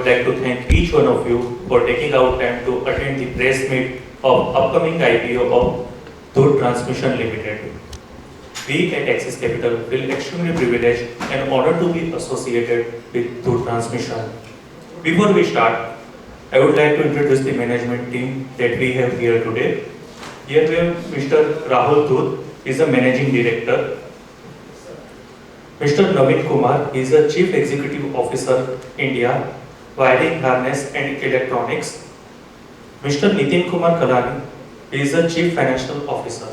would like to thank each one of you for taking out time to attend the press meet of upcoming IPO of Dhoot Transmission Limited. We at Axis Capital feel extremely privileged and honored to be associated with Dhoot Transmission. Before we start, I would like to introduce the management team that we have here today. Here we have Mr. Rahul Dhoot, he is the Managing Director. Mr. Naveen Kumar, he is the Chief Executive Officer, India, Wiring, Harness and Electronics. Mr. Nitin Kumar Kalani, he is the Chief Financial Officer.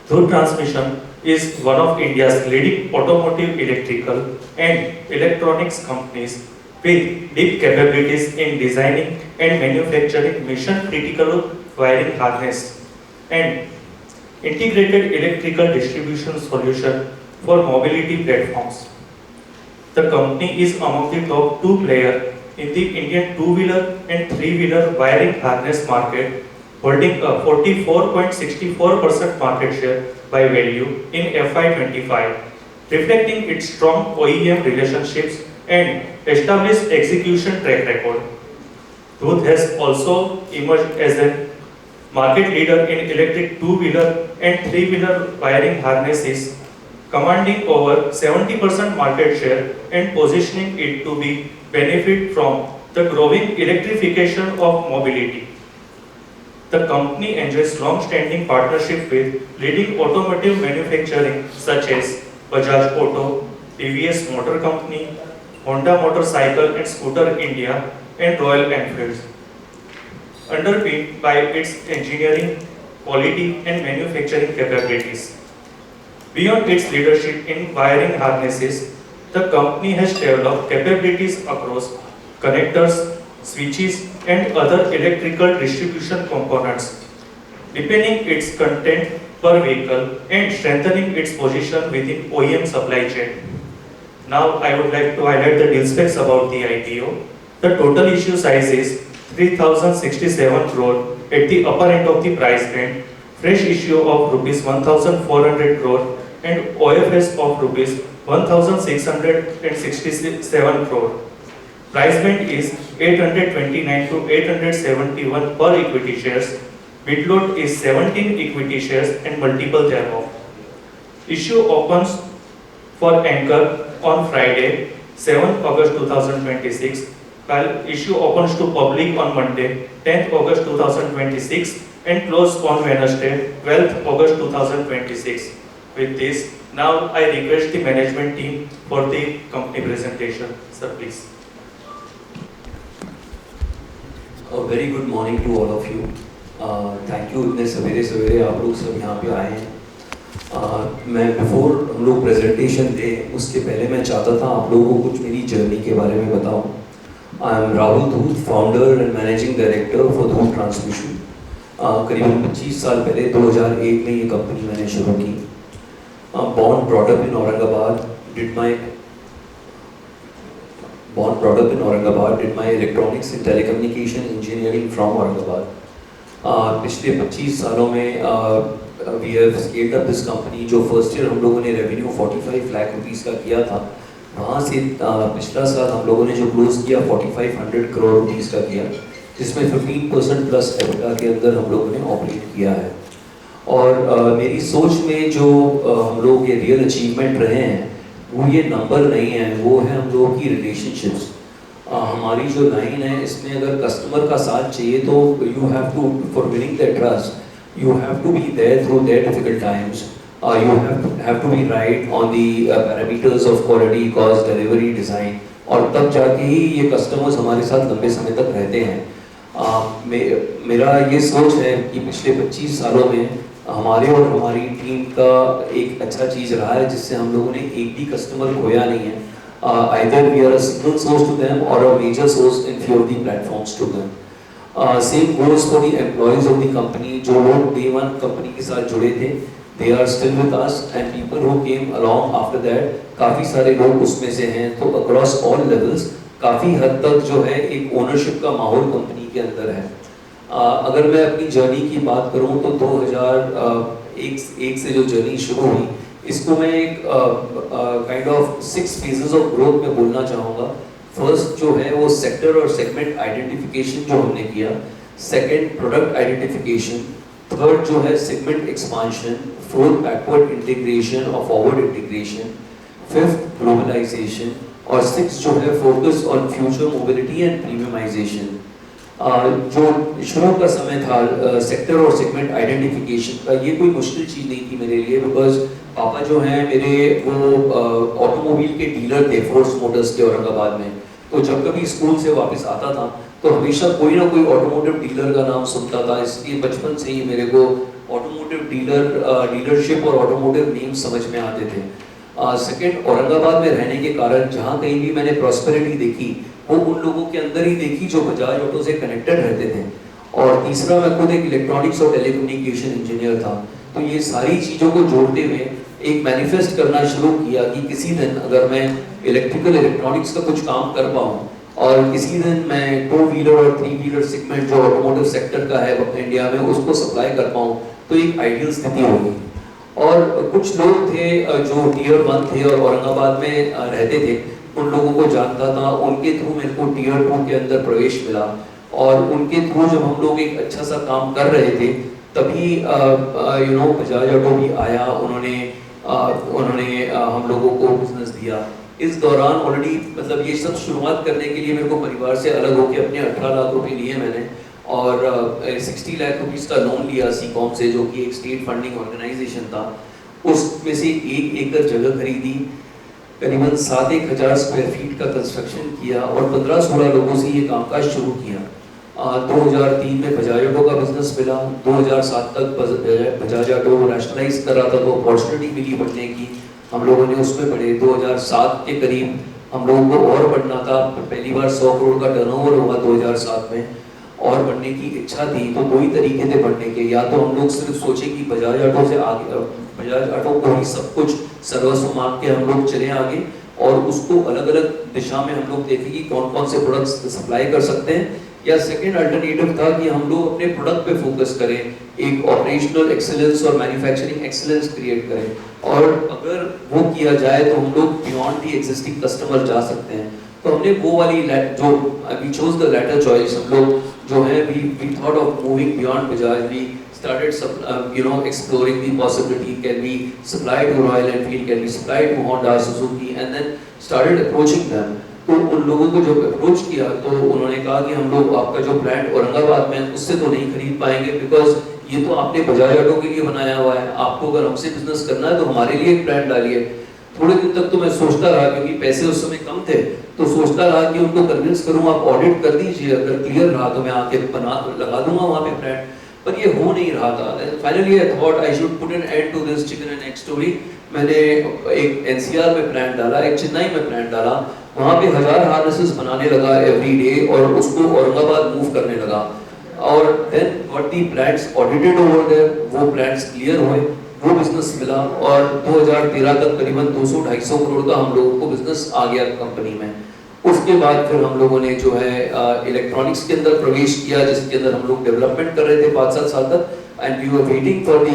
Dhoot Transmission is one of India's leading automotive electrical and electronics companies with deep capabilities in designing and manufacturing mission-critical wiring harness and integrated electrical distribution solution for mobility platforms. The company is among the top 2 players in the Indian 2-wheeler and 3-wheeler wiring harness market, holding a 44.64% market share by value in FY25, reflecting its strong OEM relationships and established execution track record. Dhoot has also emerged as a market leader in electric 2-wheeler and 3-wheeler wiring harnesses, commanding over 70% market share and positioning it to be benefit from the growing electrification of mobility. The company enjoys long-standing partnership with leading automotive manufacturing such as Bajaj Auto, TVS Motor Company, Honda Motorcycle and Scooter India, and Royal Enfield, underpinned by its engineering, quality and manufacturing capabilities. Beyond its leadership in wiring harnesses, the company has developed capabilities across connectors, switches and other electrical distribution components, deepening its content per vehicle and strengthening its position within OEM supply chain. Now I would like to highlight the deal specs about the IPO. The total issue size is 3067 crore at the upper end of the price band, fresh issue of rupees 1400 crore and OFS of rupees 1667 crore. Price band is 829 to 871 per equity shares. Bid lot is 17 equity shares and multiple thereof. Issue opens for anchor on Friday, 7th August 2026, while issue opens to public on Monday, 10th August 2026 and close on Wednesday, 12th August 2026. With this, now I request the management team for the company presentation. Sir, please. A very good morning to all of you. Thank you इतने सवेरे सवेरे आप लोग सब यहाँ पे आए हैं. मैं बिफोर हम लोग प्रेजेंटेशन दें उसके पहले मैं चाहता था आप लोगों को कुछ मेरी जर्नी के बारे में बताऊं. आई am Rahul Dhoot, founder and managing director for Dhoot transmission. करीबन 25 साल पहले 2001 में ये कंपनी मैंने शुरू की. born brought up in Aurangabad, did my electronics and telecommunication engineering from Aurangabad. पिछले 25 सालों में we have scaled up this company. जो फर्स्ट ईयर हम लोगों ने रेवेन्यू 45 लाख रुपीस का किया था, वहाँ से पिछला साल हम लोगों ने जो क्लोज किया 4500 करोड़ रुपीस का किया, जिसमें 15% प्लस एबिटा के अंदर हम लोगों ने ऑपरेट किया है. और मेरी सोच में जो हम लोग ये रियल अचीवमेंट रहे हैं वो ये नंबर नहीं है, वो है हम लोगों की रिलेशनशिप्स. हमारी जो लाइन है इसमें अगर कस्टमर का साथ चाहिए तो you have to for winning their trust you have to be there through their difficult times. You have to be right on the parameters of quality, cost, delivery, design. और तब जाके ही ये कस्टमर्स हमारे साथ लंबे समय तक रहते हैं. मेरा ये सोच है कि पिछले 25 सालों में हमारे और हमारी टीम का एक अच्छा चीज़ रहा है जिससे हम लोगों ने एक भी कस्टमर खोया नहीं है. Either we are a single source to them or a major source in few of the platforms to them. Same goes for the employees of the company. जो लोग day one कंपनी के साथ जुड़े थे, they are still with us, and people who came along after that, काफ़ी सारे लोग उसमें से हैं. तो across all levels काफ़ी हद तक जो है एक ओनरशिप का माहौल कंपनी के अंदर है. अगर मैं अपनी जर्नी की बात करूं तो 2001 से जो जर्नी शुरू हुई इसको मैं एक kind of 6 phases of growth में बोलना चाहूँगा। फर्स्ट जो है वो सेक्टर और सेगमेंट आइडेंटिफिकेशन जो हमने किया, सेकंड प्रोडक्ट आइडेंटिफिकेशन, थर्ड जो है segment expansion, fourth backward integration और फॉरवर्ड इंटीग्रेशन, फिफ्थ ग्लोबलाइजेशन और सिक्स जो है focus on future mobility and premiumisation. जो शुरू का समय था सेक्टर और सेगमेंट आइडेंटिफिकेशन का, ये कोई मुश्किल चीज़ नहीं थी मेरे लिए, बिकॉज पापा जो हैं मेरे वो ऑटोमोबाइल के डीलर थे फोर्स मोटर्स के औरंगाबाद में। तो जब कभी स्कूल से वापस आता था तो हमेशा कोई ना कोई ऑटोमोटिव डीलर का नाम सुनता था, इसलिए बचपन से ही मेरे को ऑटोमोटिव डीलरशिप और ऑटोमोटिव नेम समझ में आते थे। सेकंड, औरंगाबाद में रहने के कारण जहाँ कहीं भी मैंने प्रॉस्पेरिटी देखी वो उन लोगों के अंदर ही देखी जो बजाज ऑटो से कनेक्टेड रहते थे। और तीसरा, मैं खुद एक इलेक्ट्रॉनिक्स और टेलीकम्युनिकेशन इंजीनियर था। तो ये सारी चीज़ों को जोड़ते हुए एक मैनिफेस्ट करना शुरू किया कि किसी दिन अगर मैं इलेक्ट्रिकल इलेक्ट्रॉनिक्स का कुछ काम कर पाऊँ और किसी दिन मैं 2 व्हीलर और 3 व्हीलर सेगमेंट जो ऑटोमोटिव सेक्टर का है इंडिया में उसको सप्लाई कर पाऊँ तो एक आइडियल स्थिति होगी। और कुछ लोग थे जो टियर 1 थे और औरंगाबाद में रहते थे, उन लोगों को जानता था, उनके थ्रू मेरे को टियर 2 के अंदर प्रवेश मिला। और उनके थ्रू जब हम लोग एक अच्छा सा काम कर रहे थे तभी बजाज ऑटो भी आया, उन्होंने हम लोगों को बिजनेस दिया। इस दौरान ऑलरेडी मतलब ये सब शुरुआत करने के लिए मेरे को परिवार से अलग होकर अपने 18 लाख रुपए लिए मैंने, और 60 लाख रुपीस का लोन लिया सीकॉम से, जो कि एक स्टेट फंडिंग ऑर्गेनाइजेशन था। उसमें से 1 एकड़ जगह खरीदी, करीबन 7,000 स्क्वायर फीट का कंस्ट्रक्शन किया और 15-16 लोगों से ये कामकाज शुरू किया। 2003 में बजाज ऑटो का बिजनेस मिला, 2007 तक बजाज ऑटो रैशनलाइज कर रहा था तो अपॉर्चुनिटी मिली बढ़ने की, हम लोगों ने उसमें बढ़े। 2007 के करीब हम लोगों को और बढ़ना था, पहली बार 100 करोड़ का टर्नओवर हुआ 2007 में, और बढ़ने की इच्छा थी। तो 2 ही तरीके थे बढ़ने के, या तो हम लोग सिर्फ सोचे कि बजाज ऑटो से आगे, बजाज ऑटो को ही सब कुछ सर्वस्व मान के हम लोग चले आगे और उसको अलग अलग दिशा में हम लोग देखें कि कौन कौन से प्रोडक्ट्स सप्लाई कर सकते हैं, या सेकंड अल्टरनेटिव था कि हम लोग अपने प्रोडक्ट पे फोकस करें, एक ऑपरेशनल एक्सीलेंस और मैन्युफैक्चरिंग एक्सीलेंस क्रिएट करें। और अगर वो किया जाए तो हम लोग बियॉन्ड दी एग्जिस्टिंग कस्टमर जा सकते हैं। तो हमने वो वाली जो we chose the latter choice, हम लोग जो है we thought of moving beyond Bajaj, we started exploring the possibility, can we supply to Royal Enfield, can we supply to Honda, Suzuki, and then started approaching them। तो उन लोगों को जब approach किया तो उन्होंने कहा कि हम लोग आपका जो प्लांट औरंगाबाद में उससे तो नहीं खरीद पाएंगे, बिकॉज ये तो आपने बजाज ऑटो के लिए बनाया हुआ है, आपको अगर हमसे बिजनेस करना है तो हमारे लिए एक प्लांट डालिए। थोड़े दिन तक तो मैं सोचता रहा, क्योंकि पैसे उस समय कम थे, तो सोचता रहा कि उनको कन्विंस करूँ आप ऑडिट कर दीजिए, अगर क्लियर रहा तो मैं आके लगा दूंगा वहाँ पे प्लांट, पर ये हो नहीं रहा था। Finally I thought I should put an end to this chicken and egg story. मैंने एक एनसीआर में प्लांट डाला, एक चेन्नई में प्लांट डाला, वहाँ पे 1000 हार्नेसेस बनाने लगा एवरी डे और उसको औरंगाबाद मूव करने लगा। और then what the plants audited over there, वो प्लांट्स क्लियर हुए, वो बिजनेस मिला और 2013 तक करीबन 200-250 करोड़ का हम लोगों को बिजनेस आ गया कंपनी में। उसके बाद फिर हम लोगों ने जो है इलेक्ट्रॉनिक्स के अंदर प्रवेश किया, जिसके अंदर हम लोग डेवलपमेंट कर रहे थे 5-7 साल तक, and we were waiting for the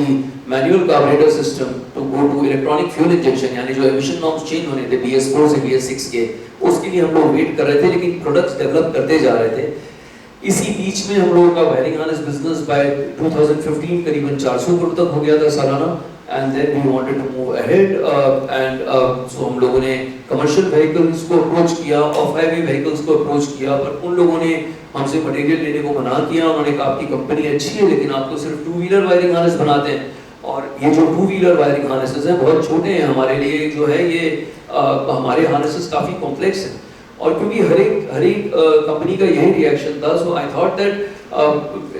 manual carburettor system to go to electronic fuel injection, यानी जो एमिशन नॉर्म्स चेंज होने थे BS4 से BS6 के, उसके लिए हम लोग वेट कर रहे थे, लेकिन प्रोडक्ट्स डेवलप करते जा रहे थे। इसी बीच में हम लोगों का वायरिंग हार्नेस बिजनेस बाय 2015 करीबन 400 करोड़ तक हो गया था सालाना, and then we wanted to move ahead and so हम लोगों ने कमर्शियल व्हीकल्स को अप्रोच किया, ऑफ हाईवे व्हीकल्स को अप्रोच किया, पर उन लोगों ने हमसे मटेरियल लेने को मना किया। उन्होंने कहा आपकी कंपनी अच्छी है लेकिन आप तो सिर्फ 2 व्हीलर वायरिंग हार्नेस बनाते हैं, और ये जो 2 व्हीलर वायरिंग हार्नेसेस हैं बहुत छोटे हैं हमारे लिए, जो है ये हमारे हार्नेसेस काफ़ी कॉम्प्लेक्स हैं। और क्योंकि हर एक कंपनी का यही रिएक्शन था, so I thought that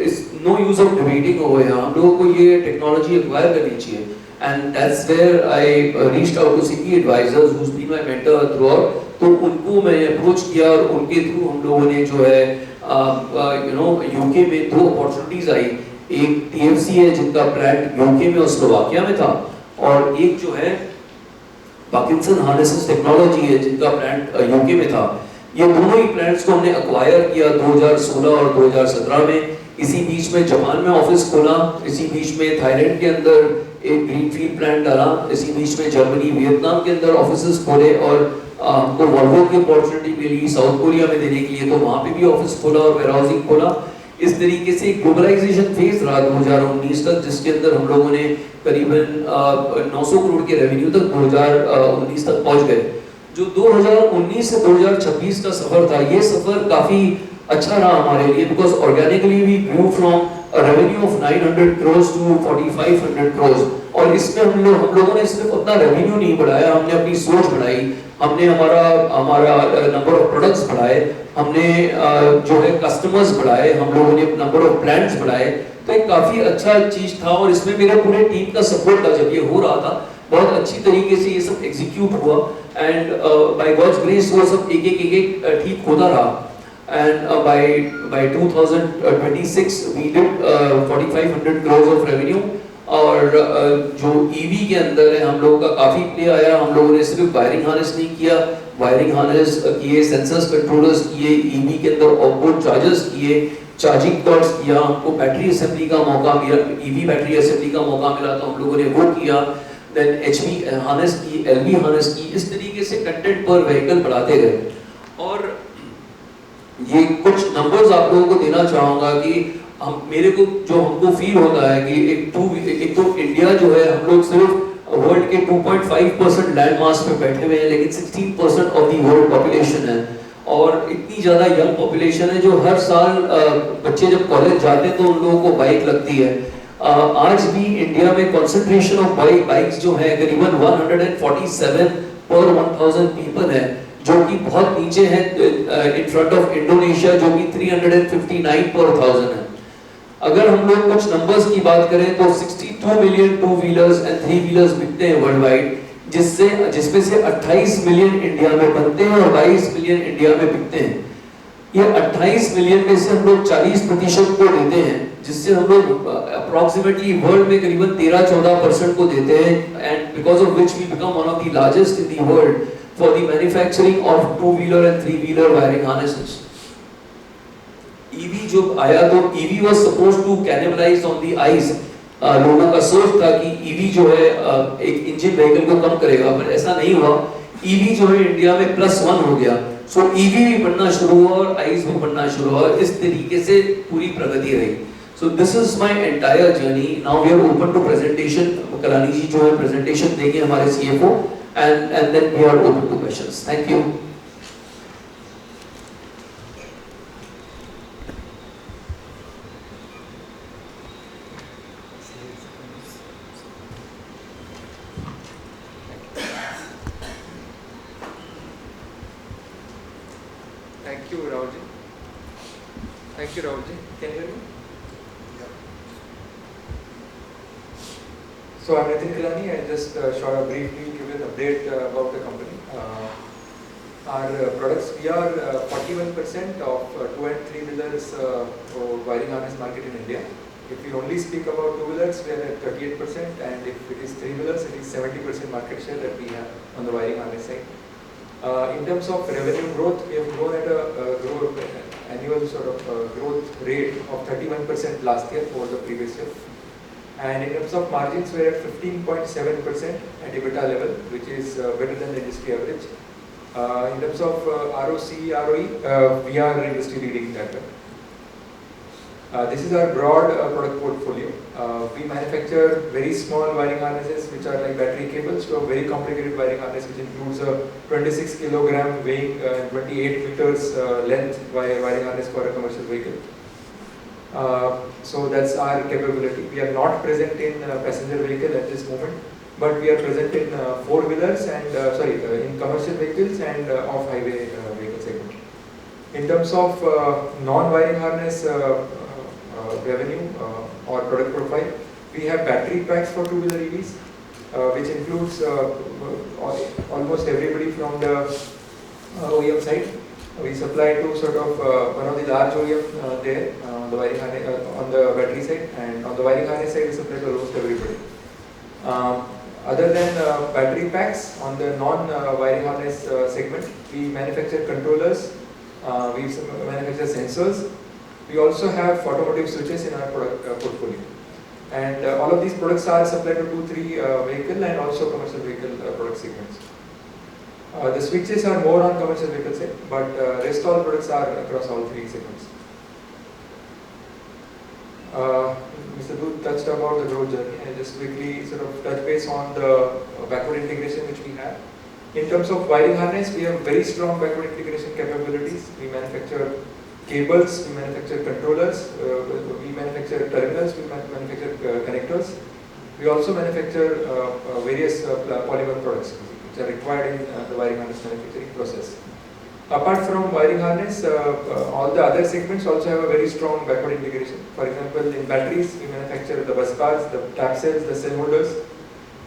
it's no use of debating over here, हम लोगों को ये टेक्नोलॉजी एक्वायर करनी चाहिए। And that's where I reached out to CP advisors, who's been my mentor throughout। तो उनको मैं अप्रोच किया और उनके थ्रू हम लोगों ने जो है यूके में 2 अपॉर्चुनिटीज आई। एक TFC है जिनका प्लांट यूके में और स्लोवाकिया में था, और एक जो है पार्किंसन हार्नेसेस टेक्नोलॉजी है जिनका प्लांट यूके में था। ये दोनों ही प्लांट्स को हमने अक्वायर किया 2016 और 2017 में। इसी बीच में जापान में ऑफिस खोला, इसी बीच में थाईलैंड के अंदर एक ग्रीनफील्ड प्लांट डाला, इसी बीच में जर्मनी वियतनाम के अंदर ऑफिस खोले और हमको वॉल्वो की अपॉर्चुनिटी मिली साउथ कोरिया में देने के लिए, तो वहाँ पे भी ऑफिस खोला और वेयरहाउसिंग खोला। इस तरीके से ग्लोबलाइजेशन फेज रहा 2019 तक, जिसके अंदर हम लोगों ने करीबन 900 करोड़ के रेवेन्यू तक 2019 तक पहुंच गए। जो 2019 से 2026 का सफर था, ये सफर काफी अच्छा रहा हमारे लिए, because organically we grew from revenue of 900 crore to 4500 crore. और इसमें हम लोगों ने सिर्फ अपना रेवेन्यू नहीं बढ़ाया, हमने अपनी सोच बढ़ाई, हमने हमारा नंबर ऑफ प्रोडक्ट्स बढ़ाए, हमने जो है कस्टमर्स बढ़ाए, हम लोगों ने नंबर ऑफ प्लांट्स बढ़ाए। तो एक काफी अच्छा चीज था और इसमें मेरे पूरे टीम का सपोर्ट था। जब ये हो रहा था बहुत अच्छी तरीके से ये सब एग्जीक्यूट हुआ एंड बाय गॉड्स ग्रेस वो सब एक ठीक होता रहा। And by 2026 we did 4500 crores of revenue। और जो EV के अंदर है हम लोगों का काफी प्ले आया। हम लोगों ने सिर्फ वायरिंग हार्नेस नहीं किया, वायरिंग हार्नेस किए, सेंसर्स कंट्रोलर्स किए, EV के अंदर ऑफबोर्ड चार्जर्स किए, चार्जिंग कॉर्ड्स किया, हमको बैटरी असेंबली का मौका मिला, EV बैटरी असेंबली का मौका मिला तो हम लोगों ने वो किया। देन HV हार्नेस की, LV हार्नेस की, इस तरीके से कंटेंट पर व्हीकल बढ़ाते गए। और ये कुछ नंबर्स आप लोगों को देना चाहूँगा कि मेरे को जो हमको फील होता है कि एक तो इंडिया जो है, हम लोग सिर्फ वर्ल्ड के 2.5% लैंड मास पे बैठे हुए हैं, लेकिन 16% ऑफ दी वर्ल्ड पॉपुलेशन है और इतनी ज़्यादा यंग पॉपुलेशन है जो हर साल बच्चे जब कॉलेज जाते हैं तो उन लोगों को बाइक लगती है। आज भी इंडिया में कॉन्सेंट्रेशन ऑफ बाइक्स जो है करीबन 147 पर 1000 पीपल है, जो कि बहुत नीचे है इन फ्रंट ऑफ इंडोनेशिया जो कि 359 पर 1000 है। अगर हम लोग कुछ नंबर्स की बात करें तो 62 million two wheelers and three wheelers बिकते हैं वर्ल्ड वाइड, जिसमें से 28 मिलियन इंडिया में बनते हैं और 22 मिलियन इंडिया में बिकते हैं। ये 28 मिलियन में से हम लोग 40% को देते हैं, जिससे हम लोग अप्रोक्सीमेटली वर्ल्ड में करीबन 13-14% को देते हैं, and because of which we become one of the largest in the world for the manufacturing of two-wheeler and three-wheeler wiring harnesses। EV जो आया तो EV was supposed to cannibalize on the ICE। लोगों का सोच था कि EV जो है एक इंजन व्हीकल को कम करेगा, पर ऐसा नहीं हुआ। EV जो है इंडिया में +1 हो गया, सो EV भी बनना शुरू हुआ और ICE भी बनना शुरू हुआ। इस तरीके से पूरी प्रगति रही। So this is my entire journey। Now we are open to presentation। Kalani जी जो है presentation देंगे हमारे CFO। And then we are open to questions। Thank you। Thank you, Rahul ji. Thank you, Rahul ji. Can you hear me? So I'm Nitin Kilani. I just briefly give an update about the company. Our products, we are 41% of 2 and 3 wheelers wiring harness market in India. If we only speak about 2 wheelers, we are at 38%, and if it is 3 wheelers, it is 70% market share that we have on the wiring harness side. In terms of revenue growth, we have grown at a annual sort of growth rate of 31% last year over the previous year. And in terms of margins, we are at 15.7% at EBITDA level, which is better than the industry average. In terms of ROC, ROE, we are industry leading that way. This is our broad product portfolio. We manufacture very small wiring harnesses, which are like battery cables, to a very complicated wiring harness, which includes a 26 kilogram weighing and 28 meters length wiring harness for a commercial vehicle. So that's our capability. We are not present in passenger vehicle at this moment, but we are present in four-wheelers and in commercial vehicles and off-highway vehicle segment. In terms of non-wiring harness revenue or product profile, we have battery packs for two-wheeler EVs, which includes almost everybody from the OEM side. We supply to sort of one of the large OEM there on the wiring harness, on the battery side, and on the wiring harness side we supply to almost everybody. Other than battery packs, on the non-wiring harness segment, we manufacture controllers, we manufacture sensors, We also have automotive switches in our product portfolio. And all of these products are supplied to 2-3 vehicle and also commercial vehicle product segments. The switches are more on commercial vehicle side, but rest all products are across all 3 segments. Mr. Dhoot touched about the growth journey. I just quickly sort of touch base on the backward integration which we have. In terms of wiring harness, we have very strong backward integration capabilities. We manufacture cables, we manufacture controllers, we manufacture terminals, we manufacture connectors. We also manufacture various polymer products which are required in the wiring harness manufacturing process. Apart from wiring harness, all the other segments also have a very strong backward integration. For example, in batteries, we manufacture the bus bars, the tap cells, the cell holders,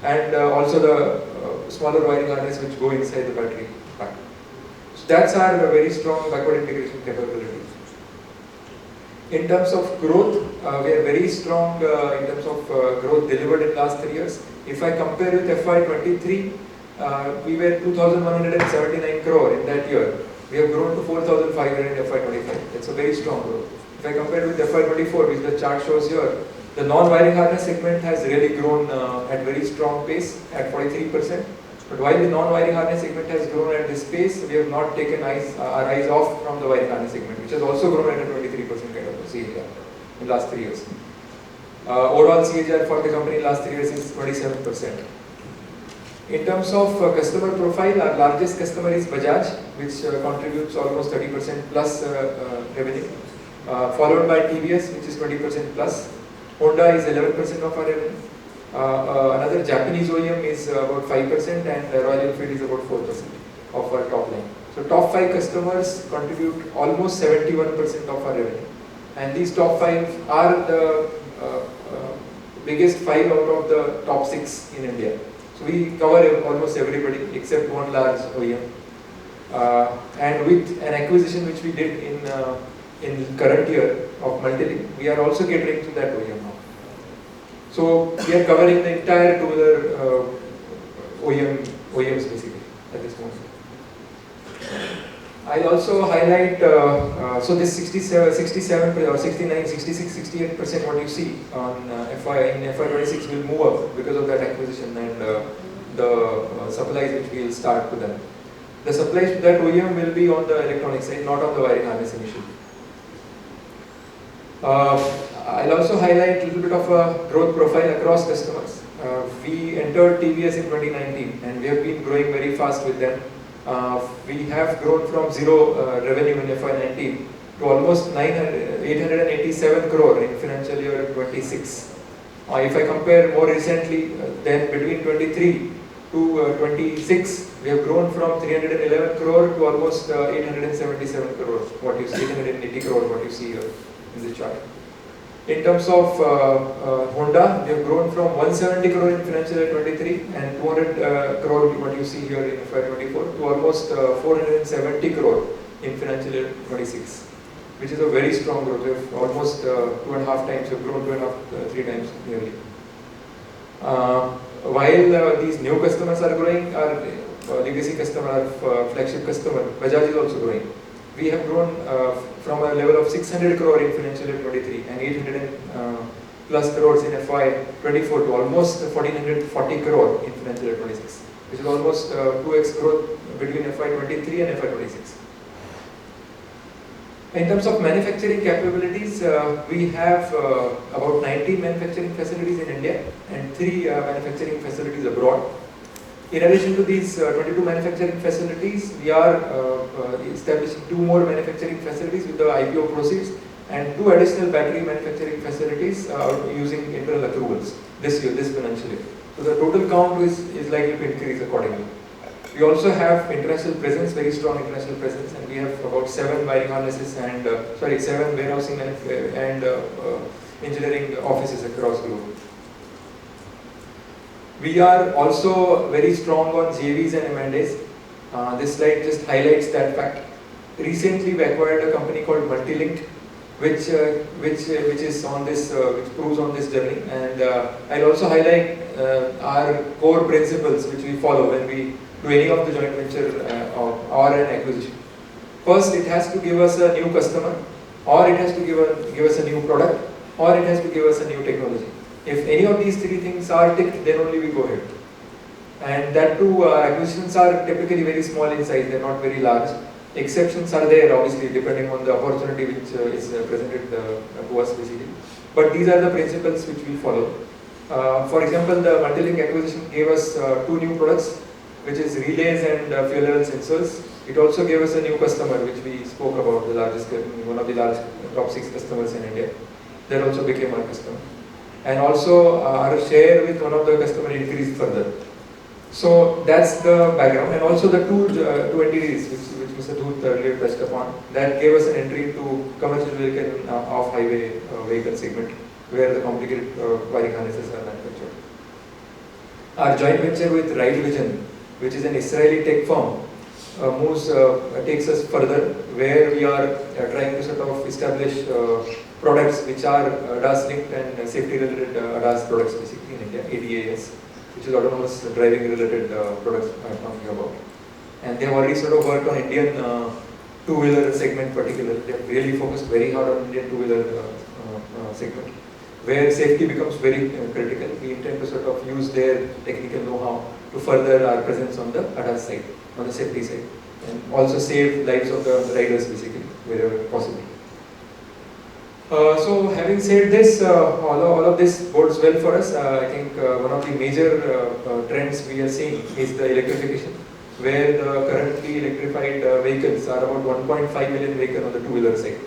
and also the smaller wiring harness which go inside the battery pack. So that's our very strong backward integration capability. In terms of growth, we are very strong in terms of growth delivered in last 3 years. If I compare with FY23, we were 2,179 crore in that year. We have grown to 4,500 in FY25. That's a very strong growth. If I compare with FY24, which the chart shows here, the non-wiring harness segment has really grown at very strong pace at 43%. But while the non-wiring harness segment has grown at this pace, we have not taken our eyes off from the wiring harness segment, which has also grown at a 23% kind of a CAGR in the last 3 years. Overall CAGR for the company in last 3 years is 27%. In terms of customer profile, our largest customer is Bajaj, which contributes almost 30% plus revenue, followed by TVS, which is 20% plus. Honda is 11% of our revenue. Another Japanese OEM is about 5% and Royal Enfield is about 4% of our top line. So top 5 customers contribute almost 71% of our revenue. And these top 5 are the biggest 5 out of the top 6 in India. So we cover almost everybody except one large OEM. And with an acquisition which we did in current year of Multilink, we are also catering to that OEM now. So we are covering the entire two-wheeler OEMs basically at this moment. I'll also highlight, so this 67 or 69, 66, 68% what you see on in FY26 will move up because of that acquisition and the supplies which we will start to them. The supplies to that OEM will be on the electronic side, not on the wiring harness initially. I'll also highlight a little bit of a growth profile across customers. We entered TVS in 2019 and we have been growing very fast with them. We have grown from zero revenue in FY19 to almost 887 crore in financial year 26. If I compare more recently, then between 23 to 26, we have grown from 311 crore to almost 877 crore, what you see, 880 crore, what you see here in this chart. In terms of Honda, we have grown from 170 crore in financial year 23 and 200 crore, what you see here in FY24, to almost 470 crore in financial year 26, which is a very strong growth. We have almost 2.5 times, we have grown 3 times nearly. While these new customers are growing, our legacy customer, our flagship customer, Bajaj is also growing. We have grown from a level of 600 crore in financial year 23 and 800 plus crores in FY24 to almost 1440 crore in financial year 26, which is almost 2x growth between FY23 and FY26. In terms of manufacturing capabilities, we have about 19 manufacturing facilities in India and 3 manufacturing facilities abroad. In addition to these 22 manufacturing facilities, we are establishing 2 more manufacturing facilities with the IPO proceeds and 2 additional battery manufacturing facilities using internal accruals this year, this financial year. So the total count is likely to increase accordingly. We also have international presence, very strong international presence, and we have about 7 wiring harnesses and 7 warehousing and engineering offices across the globe. We are also very strong on JVs and M&As. This slide just highlights that fact. Recently, we acquired a company called Multilink, which is on this, which proves on this journey. And I'll also highlight our core principles which we follow when we do any of the joint venture or an acquisition. First, it has to give us a new customer. or it has to give us a new product, or it has to give us a new technology. If any of these three things are ticked, then only we go ahead. And that too, acquisitions are typically very small in size, they are not very large. Exceptions are there, obviously, depending on the opportunity which is presented to us basically. But these are the principles which we follow. For example, the Multilink acquisition gave us two new products, which is relays and fuel level sensors. It also gave us a new customer, which we spoke about, the largest, one of the large top 6 customers in India. That also became our customer. And also our share with one of the customers increased further. So that's the background, and also the two entities which Mr. Dhoot earlier touched upon, that gave us an entry into commercial vehicle off-highway vehicle segment, where the complicated wiring harnesses are manufactured. Our joint venture with Ride Vision, which is an Israeli tech firm, takes us further, where we are trying to sort of establish products which are ADAS linked and safety related ADAS products basically in India, ADAS, which is autonomous driving related products I'm talking about. And they have already sort of worked on Indian two-wheeler segment particularly. They have really focused very hard on Indian two-wheeler segment, where safety becomes very critical. We intend to sort of use their technical know-how to further our presence on the ADAS side, on the safety side, and also save lives of the riders basically, wherever possible. So having said this, all of this bodes well for us. I think one of the major trends we are seeing is the electrification, where the currently electrified vehicles are about 1.5 million vehicles on the two-wheeler side.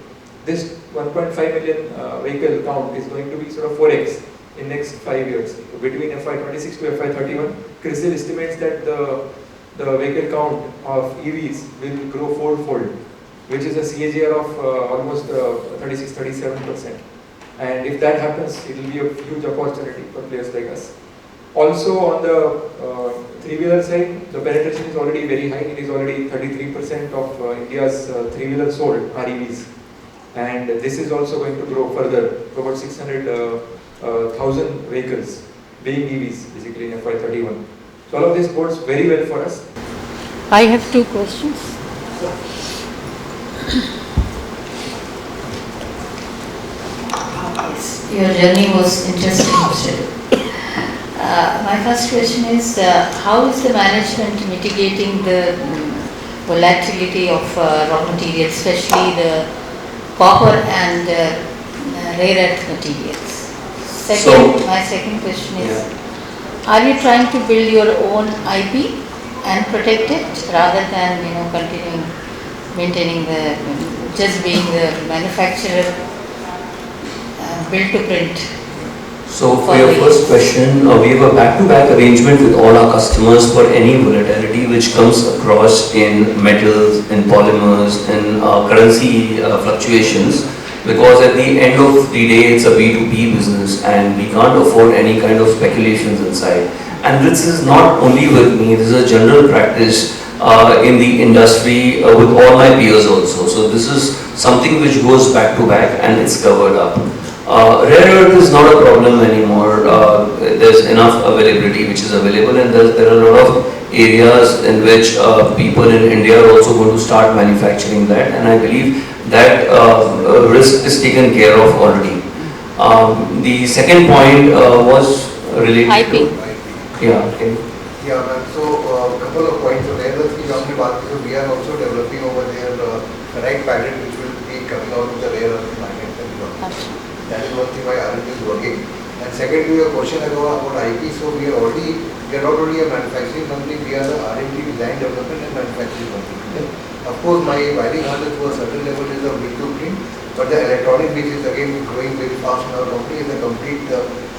This 1.5 million vehicle count is going to be sort of 4x in next 5 years. Between FY26 to FY31, CRISIL estimates that the vehicle count of EVs will grow fourfold, which is a CAGR of almost 36-37%. And if that happens, it will be a huge opportunity for players like us. Also on the three-wheeler side, the penetration is already very high. It is already 33% of India's three-wheelers sold are EVs. And this is also going to grow further to about 600,000 vehicles being EVs basically in FY31. So all of this bodes very well for us. I have two questions. Your journey was interesting. My first question is, how is the management mitigating the volatility of raw materials, especially the copper and rare earth materials? My second question is, are you trying to build your own IP and protect it rather than continuing maintaining just being the manufacturer, build to print? So for your first question, we have a back-to-back arrangement with all our customers for any volatility which comes across in metals, in polymers, in currency fluctuations, because at the end of the day it's a B2B business and we can't afford any kind of speculations inside. And this is not only with me, this is a general practice in the industry with all my peers also. So this is something which goes back to back and it's covered up. Rare earth is not a problem anymore. There's enough availability which is available, and there are a lot of areas in which people in India are also going to start manufacturing that, and I believe that risk is taken care of already. The second point was related IP. to okay. Yeah, ma'am. So a couple of points. So rare earth we are also developing over there the right pattern which will be coming out of the rare earth magnet. That is one thing why R&D is working. And secondly, your question about IP. So we are not only a manufacturing company, we are the R&D design development and manufacturing company. Of course, my wiring harness to a certain level is a blueprint, but the electronic which is again growing very fast in our company is a complete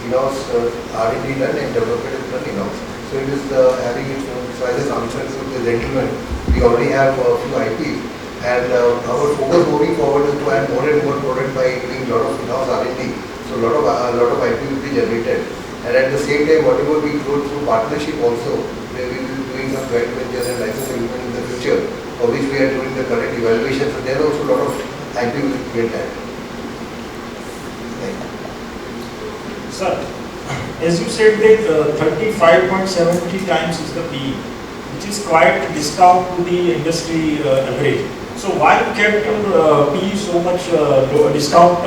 in-house R&D done and development is done in-house. So it is having its own. So as a answer to the gentleman, we already have a few IPs. And our focus moving forward is to add more and more product by doing a lot of in-house R&D. So a lot of IP will be generated. And at the same time, whatever we grow through partnership also, where we will be doing some joint ventures and license agreement in the future, for which we are doing the current evaluation. So there are also a lot of IP will get added. Sir, as you said that 35.70 times is the PE, which is quite discount to the industry average. So why you kept your PE so much discount?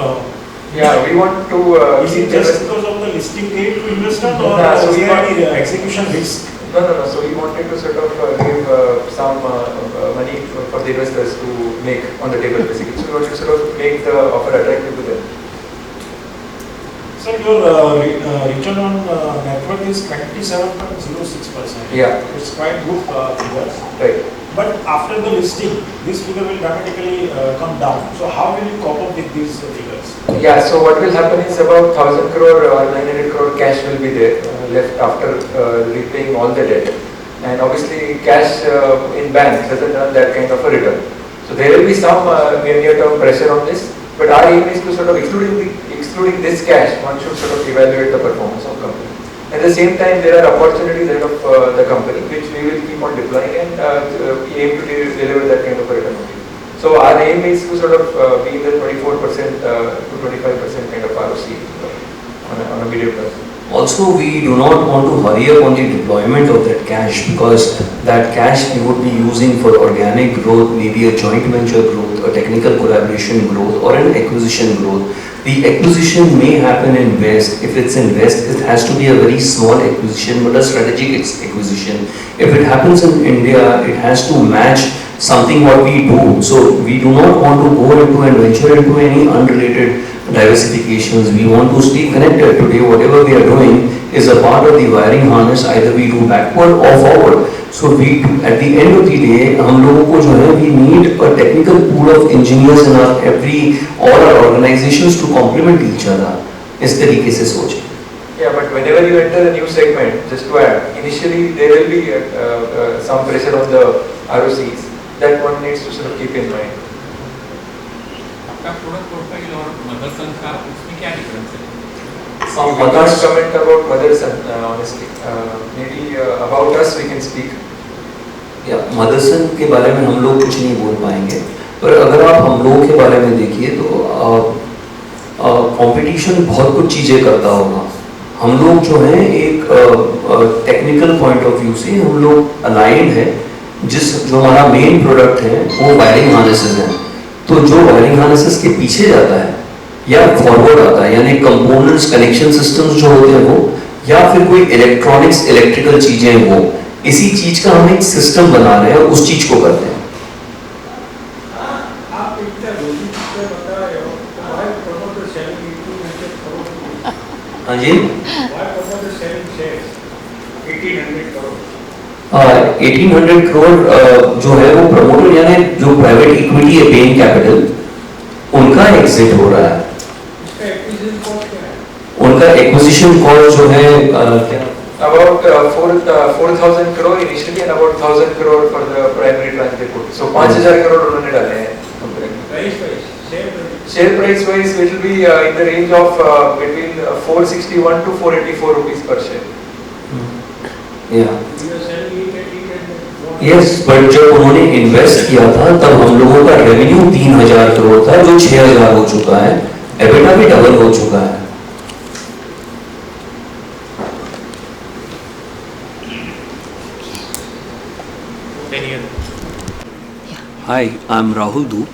Yeah, we want to. Is it just because of the listing date to investors, or so is we there want- any execution risk? No. So we wanted to sort of give some money for the investors to make on the table basically. So we wanted to sort of make the offer attractive to them. Sir, your return on net worth is 27.06%. Yeah. It's quite good figures. Right. But after the listing, this figure will dramatically come down. So how will you cope up with these figures? Yeah, so what will happen is about 1000 crore or 900 crore cash will be there left after repaying all the debt. And obviously cash in bank doesn't earn that kind of a return. So there will be some near-term pressure on this, but our aim is to sort of excluding this cash, one should sort of evaluate the performance of company. At the same time, there are opportunities ahead of the company which we will keep on deploying and we aim to deliver that kind of a return. So our aim is to sort of be in the 24% to 25% kind of ROC on a medium term. Also, we do not want to hurry up on the deployment of that cash, because that cash we would be using for organic growth, maybe a joint venture growth, a technical collaboration growth, or an acquisition growth. The acquisition may happen in West. If it's in West, it has to be a very small acquisition, but a strategic acquisition. If it happens in India, it has to match something what we do. So we do not want to go into and venture into any unrelated diversifications. We want to stay connected. Today, whatever we are doing is a part of the wiring harness. Either we do backward or forward. So we, at the end of the day, हम लोगों को जो है, we need a technical pool of engineers in all our organizations to complement each other. इस तरीके से सोचें. Yeah, but whenever you enter a new segment, just to add, initially there will be some pressure on the ROCs that one needs to sort of keep in mind. आपका product profile और मदरसन का उसमें क्या difference है? We can't comment about Motherson, honestly. Maybe about us we can speak. Motherson के बारे में हम लोग कुछ नहीं बोल पाएंगे, पर अगर आप हम लोगों के बारे में देखिए तो कंपटीशन बहुत कुछ चीज़ें करता होगा. हम लोग जो हैं एक टेक्निकल पॉइंट ऑफ व्यू से हम लोग अलाइंड है. जो हमारा मेन प्रोडक्ट है वो वायरिंग हार्नेसेस हैं. तो जो वायरिंग हार्नेसेस के पीछे जाता है या फॉरवर्ड आता है, यानी कंपोनेंट्स, कनेक्शन सिस्टम्स जो होते हैं वो, या फिर कोई इलेक्ट्रॉनिक्स, इलेक्ट्रिकल चीजें हैं वो, इसी चीज का हम एक सिस्टम बना रहे हैं और उस चीज को करते हैं. हाँ जी, 1800 करोड़ जो है वो प्रमोटर, यानी जो प्राइवेट इक्विटी है, पेइंग कैपिटल, उनका एग्जिट हो रहा है. उनका एक्विजिशन कॉस्ट जो है About 4,000 crore initially and about 1,000 crore for the primary tranche they put. So 5,000 crore उन्होंने डाले हैं. Share price wise it will be in the range of between 461 to 484 rupees per share. Yes, but जब उन्होंने invest किया था तब हम लोगों का रेवेन्यू 3,000 करोड़ था, जो 6,000 हो चुका है. एबिटा भी डबल हो चुका है. Hi, I'm Rahul Dhoot,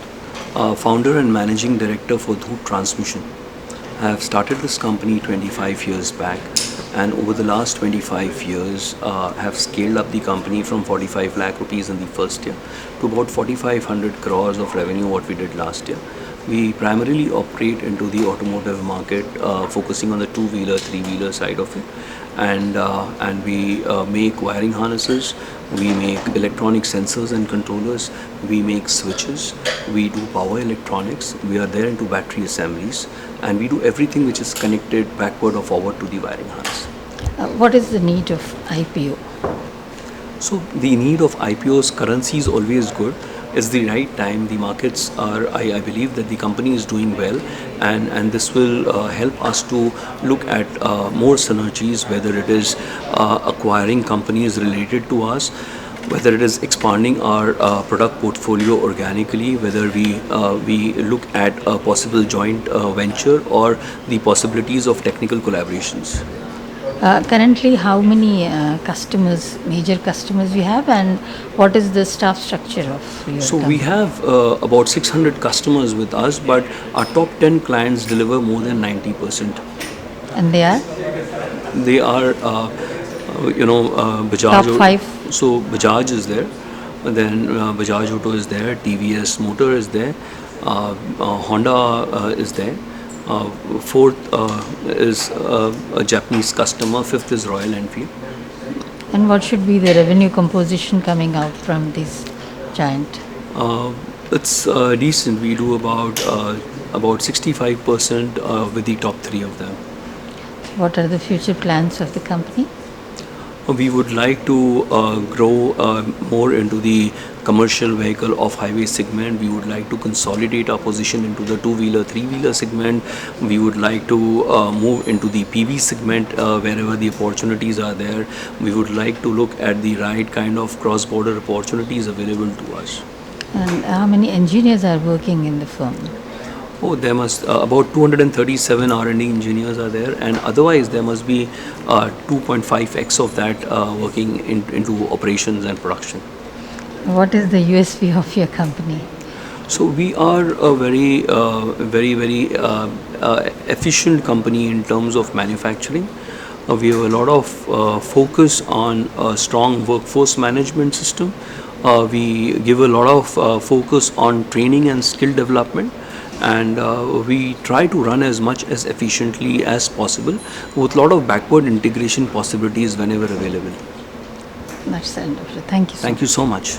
founder and managing director for Dhoot Transmission. I have started this company 25 years back, and over the last 25 years have scaled up the company from 45 lakh rupees in the first year to about 4,500 crores of revenue what we did last year. We primarily operate into the automotive market, focusing on the two-wheeler, three-wheeler side of it, and we make wiring harnesses, we make electronic sensors and controllers, we make switches, we do power electronics, we are there into battery assemblies, and we do everything which is connected backward or forward to the wiring harness. What is the need of IPO? So the need of IPO's currency is always good. It's the right time. The markets are, I believe that the company is doing well, and this will help us to look at more synergies, whether it is acquiring companies related to us, whether it is expanding our product portfolio organically, whether we look at a possible joint venture or the possibilities of technical collaborations. Currently, how many customers, major customers you have, and what is the staff structure of your So company? we have about 600 customers with us, but our top 10 clients deliver more than 90%. And they are They are, Bajaj. top 5? So Bajaj is there, then Bajaj Auto is there, TVS Motor is there, Honda is there. Fourth is a Japanese customer. Fifth is Royal Enfield. And what should be the revenue composition coming out from this giant? It's decent. We do about 65% with the top three of them. What are the future plans of the company? We would like to grow more into the commercial vehicle off-highway segment. We would like to consolidate our position into the two-wheeler, three-wheeler segment. We would like to move into the PV segment wherever the opportunities are there. We would like to look at the right kind of cross-border opportunities available to us. And how many engineers are working in the firm? Oh, there must about 237 R&D engineers are there, and otherwise there must be 2.5x of that working into operations and production. What is the USP of your company? So we are a very, very efficient company in terms of manufacturing. We have a lot of focus on a strong workforce management system. We give a lot of focus on training and skill development. And we try to run as much as efficiently as possible with a lot of backward integration possibilities whenever available. That's wonderful. Thank you so much. Thank you so much.